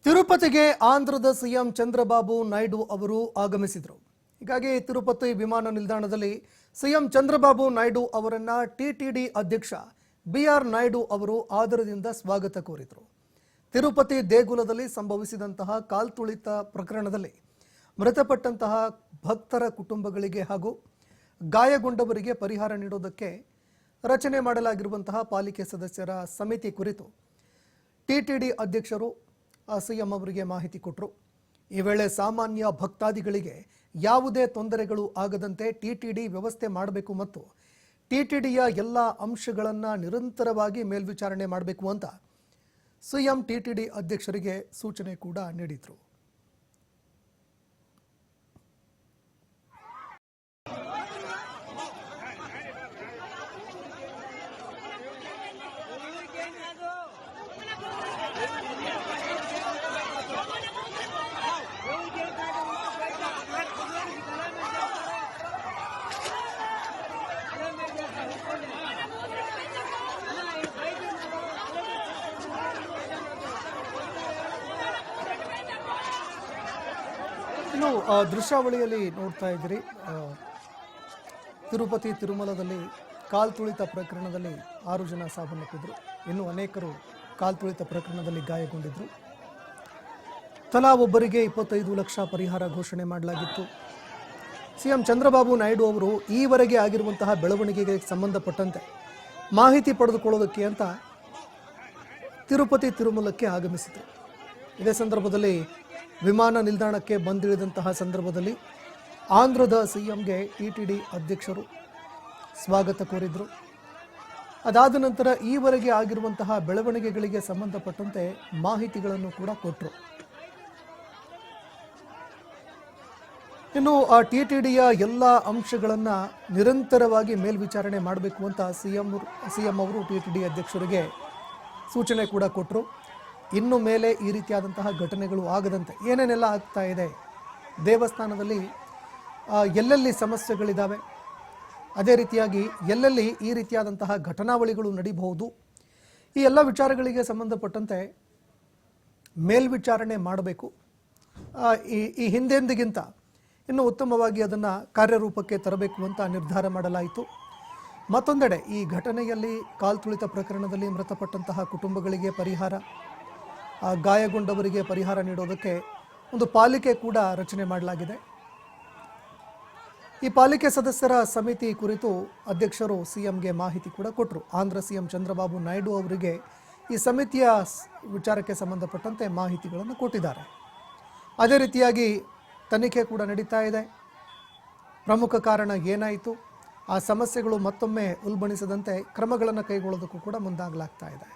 ತಿರುಪತಿಗೆ ಆಂಧ್ರದ ಸಿಎಂ ಚಂದ್ರಬಾಬು ನಾಯ್ಡು ಅವರು ಆಗಮಿಸಿದರು. ಹೀಗಾಗಿ ತಿರುಪತಿ ವಿಮಾನ ನಿಲ್ದಾಣದಲ್ಲಿ ಸಿಎಂ ಚಂದ್ರಬಾಬು ನಾಯ್ಡು ಅವರನ್ನ ಟಿಟಿಡಿ ಅಧ್ಯಕ್ಷ ಬಿಆರ್ ನಾಯ್ಡು ಅವರು ಆದರದಿಂದ ಸ್ವಾಗತ ಕೋರಿದರು. ತಿರುಪತಿ ದೇಗುಲದಲ್ಲಿ ಸಂಭವಿಸಿದಂತಹ ಕಾಲ್ತುಳಿತ ಪ್ರಕರಣದಲ್ಲಿ ಮೃತಪಟ್ಟಂತಹ ಭಕ್ತರ ಕುಟುಂಬಗಳಿಗೆ ಹಾಗೂ ಗಾಯಗೊಂಡವರಿಗೆ ಪರಿಹಾರ ನೀಡೋದಕ್ಕೆ ರಚನೆ ಮಾಡಲಾಗಿರುವಂತಹ ಪಾಲಿಕೆ ಸದಸ್ಯರ ಸಮಿತಿ ಕುರಿತು ಟಿಟಿಡಿ ಅಧ್ಯಕ್ಷರು ಸಿಎಂ ಅವರಿಗೆ ಮಾಹಿತಿ ಕೊಟ್ಟರು. ಈ ವೇಳೆ ಸಾಮಾನ್ಯ ಭಕ್ತಾದಿಗಳಿಗೆ ಯಾವುದೇ ತೊಂದರೆಗಳು ಆಗದಂತೆ ಟಿಟಿಡಿ ವ್ಯವಸ್ಥೆ ಮಾಡಬೇಕು ಮತ್ತು ಟಿಟಿಡಿಯ ಎಲ್ಲ ಅಂಶಗಳನ್ನು ನಿರಂತರವಾಗಿ ಮೇಲ್ವಿಚಾರಣೆ ಮಾಡಬೇಕು ಅಂತ ಸಿಎಂ ಟಿಟಿಡಿ ಅಧ್ಯಕ್ಷರಿಗೆ ಸೂಚನೆ ಕೂಡ ನೀಡಿದರು. ಇನ್ನು ದೃಶ್ಯಾವಳಿಯಲ್ಲಿ ನೋಡ್ತಾ ಇದ್ದೀರಿ, ತಿರುಪತಿ ತಿರುಮಲದಲ್ಲಿ ಕಾಲ್ತುಳಿತ ಪ್ರಕರಣದಲ್ಲಿ 6 ಜನ ಸಾವನ್ನಪ್ಪಿದ್ರು. ಇನ್ನು ಅನೇಕರು ಕಾಲ್ತುಳಿತ ಪ್ರಕರಣದಲ್ಲಿ ಗಾಯಗೊಂಡಿದ್ರು. ತಲಾ ಒಬ್ಬರಿಗೆ 25 ಲಕ್ಷ ಪರಿಹಾರ ಘೋಷಣೆ ಮಾಡಲಾಗಿತ್ತು. ಸಿಎಂ ಚಂದ್ರಬಾಬು ನಾಯ್ಡು ಅವರು ಈವರೆಗೆ ಆಗಿರುವಂತಹ ಬೆಳವಣಿಗೆಗೆ ಸಂಬಂಧಪಟ್ಟಂತೆ ಮಾಹಿತಿ ಪಡೆದುಕೊಳ್ಳೋದಕ್ಕೆ ಅಂತ ತಿರುಪತಿ ತಿರುಮಲಕ್ಕೆ ಆಗಮಿಸಿದರು. ಇದೇ ಸಂದರ್ಭದಲ್ಲಿ ವಿಮಾನ ನಿಲ್ದಾಣಕ್ಕೆ ಬಂದಿಳಿದಂತಹ ಸಂದರ್ಭದಲ್ಲಿ ಆಂಧ್ರದ ಸಿಎಂಗೆ ಟಿಟಿಡಿ ಅಧ್ಯಕ್ಷರು ಸ್ವಾಗತ ಕೋರಿದರು. ಅದಾದ ನಂತರ ಈವರೆಗೆ ಆಗಿರುವಂತಹ ಬೆಳವಣಿಗೆಗಳಿಗೆ ಸಂಬಂಧಪಟ್ಟಂತೆ ಮಾಹಿತಿಗಳನ್ನು ಕೂಡ ಕೊಟ್ಟರು. ಇನ್ನು ಆ ಟಿಟಿಡಿಯ ಎಲ್ಲ ಅಂಶಗಳನ್ನು ನಿರಂತರವಾಗಿ ಮೇಲ್ವಿಚಾರಣೆ ಮಾಡಬೇಕು ಅಂತ ಸಿಎಂ ಅವರು ಟಿಟಿಡಿ ಅಧ್ಯಕ್ಷರಿಗೆ ಸೂಚನೆ ಕೂಡ ಕೊಟ್ಟರು. ಇನ್ನು ಮೇಲೆ ಈ ರೀತಿಯಾದಂತಹ ಘಟನೆಗಳು ಆಗದಂತೆ ಏನೇನೆಲ್ಲ ಆಗ್ತಾ ಇದೆ, ದೇವಸ್ಥಾನದಲ್ಲಿ ಎಲ್ಲೆಲ್ಲಿ ಸಮಸ್ಯೆಗಳಿದ್ದಾವೆ, ಅದೇ ರೀತಿಯಾಗಿ ಎಲ್ಲೆಲ್ಲಿ ಈ ರೀತಿಯಾದಂತಹ ಘಟನಾವಳಿಗಳು ನಡೀಬಹುದು, ಈ ಎಲ್ಲ ವಿಚಾರಗಳಿಗೆ ಸಂಬಂಧಪಟ್ಟಂತೆ ಮೇಲ್ವಿಚಾರಣೆ ಮಾಡಬೇಕು. ಈ ಹಿಂದೆಂದಿಗಿಂತ ಇನ್ನೂ ಉತ್ತಮವಾಗಿ ಅದನ್ನು ಕಾರ್ಯರೂಪಕ್ಕೆ ತರಬೇಕು ಅಂತ ನಿರ್ಧಾರ ಮಾಡಲಾಯಿತು. ಮತ್ತೊಂದೆಡೆ ಈ ಘಟನೆಯಲ್ಲಿ ಕಾಲ್ತುಳಿತ ಪ್ರಕರಣದಲ್ಲಿ ಮೃತಪಟ್ಟಂತಹ ಕುಟುಂಬಗಳಿಗೆ ಪರಿಹಾರ, ಗಾಯಗೊಂಡವರಿಗೆ ಪರಿಹಾರ ನೀಡೋದಕ್ಕೆ ಒಂದು ಪಾಲಿಕೆ ಕೂಡ ರಚನೆ ಮಾಡಲಾಗಿದೆ. ಈ ಪಾಲಿಕೆ ಸದಸ್ಯರ ಸಮಿತಿ ಕುರಿತು ಅಧ್ಯಕ್ಷರು ಸಿಎಂಗೆ ಮಾಹಿತಿ ಕೂಡ ಕೊಟ್ಟರು. ಆಂಧ್ರ ಸಿಎಂ ಚಂದ್ರಬಾಬು ನಾಯ್ಡು ಅವರಿಗೆ ಈ ಸಮಿತಿಯ ವಿಚಾರಕ್ಕೆ ಸಂಬಂಧಪಟ್ಟಂತೆ ಮಾಹಿತಿಗಳನ್ನು ಕೊಟ್ಟಿದ್ದಾರೆ. ಅದೇ ರೀತಿಯಾಗಿ ತನಿಖೆ ಕೂಡ ನಡೀತಾ ಇದೆ. ಪ್ರಮುಖ ಕಾರಣ ಏನಾಯಿತು, ಆ ಸಮಸ್ಯೆಗಳು ಮತ್ತೊಮ್ಮೆ ಉಲ್ಬಣಿಸದಂತೆ ಕ್ರಮಗಳನ್ನು ಕೈಗೊಳ್ಳೋದಕ್ಕೂ ಕೂಡ ಮುಂದಾಗಲಾಗ್ತಾ ಇದೆ.